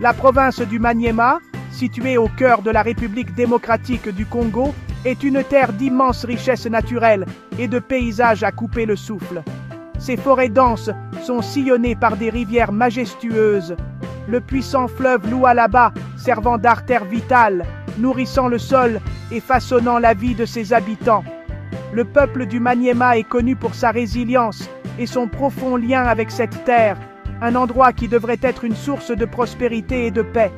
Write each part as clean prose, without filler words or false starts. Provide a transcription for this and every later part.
La province du Maniema, située au cœur de la République démocratique du Congo, est une terre d'immense richesse naturelle et de paysages à couper le souffle. Ses forêts denses sont sillonnées par des rivières majestueuses. Le puissant fleuve Lualaba, servant d'artère vitale, nourrissant le sol et façonnant la vie de ses habitants. Le peuple du Maniema est connu pour sa résilience et son profond lien avec cette terre, un endroit qui devrait être une source de prospérité et de paix.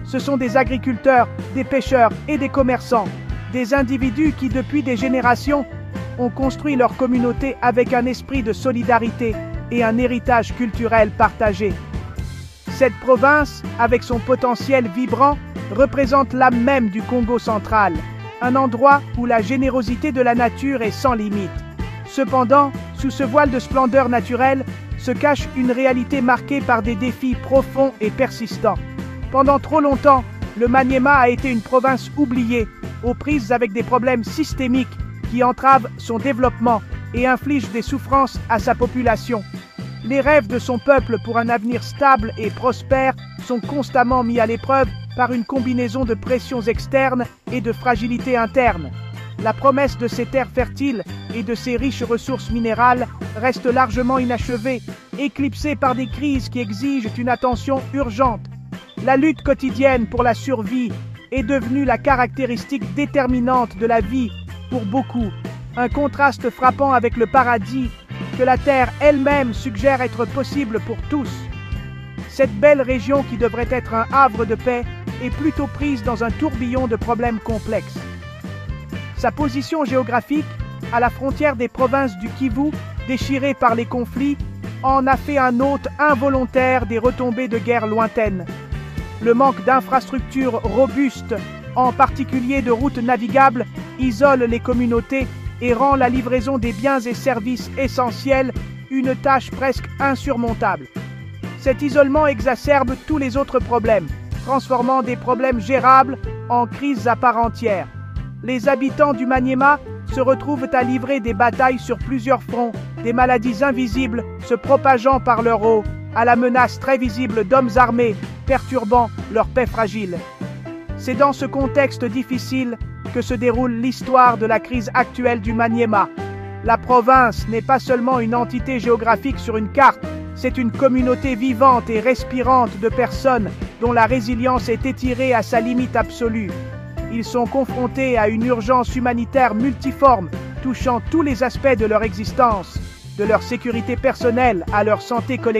Ce sont des agriculteurs, des pêcheurs et des commerçants, des individus qui, depuis des générations, ont construit leur communauté avec un esprit de solidarité et un héritage culturel partagé. Cette province, avec son potentiel vibrant, représente l'âme même du Congo central, un endroit où la générosité de la nature est sans limite. Cependant, sous ce voile de splendeur naturelle, se cache une réalité marquée par des défis profonds et persistants. Pendant trop longtemps, le Maniema a été une province oubliée, aux prises avec des problèmes systémiques qui entravent son développement et infligent des souffrances à sa population. Les rêves de son peuple pour un avenir stable et prospère sont constamment mis à l'épreuve par une combinaison de pressions externes et de fragilités internes. La promesse de ces terres fertiles et de ces riches ressources minérales reste largement inachevée, éclipsée par des crises qui exigent une attention urgente. La lutte quotidienne pour la survie est devenue la caractéristique déterminante de la vie pour beaucoup, un contraste frappant avec le paradis que la terre elle-même suggère être possible pour tous. Cette belle région qui devrait être un havre de paix est plutôt prise dans un tourbillon de problèmes complexes. Sa position géographique, à la frontière des provinces du Kivu, déchirées par les conflits, en a fait un hôte involontaire des retombées de guerres lointaines. Le manque d'infrastructures robustes, en particulier de routes navigables, isole les communautés et rend la livraison des biens et services essentiels une tâche presque insurmontable. Cet isolement exacerbe tous les autres problèmes, transformant des problèmes gérables en crises à part entière. Les habitants du Maniema se retrouvent à livrer des batailles sur plusieurs fronts, des maladies invisibles se propageant par leur eau, à la menace très visible d'hommes armés perturbant leur paix fragile. C'est dans ce contexte difficile que se déroule l'histoire de la crise actuelle du Maniema. La province n'est pas seulement une entité géographique sur une carte, c'est une communauté vivante et respirante de personnes dont la résilience est étirée à sa limite absolue. Ils sont confrontés à une urgence humanitaire multiforme, touchant tous les aspects de leur existence, de leur sécurité personnelle à leur santé collective.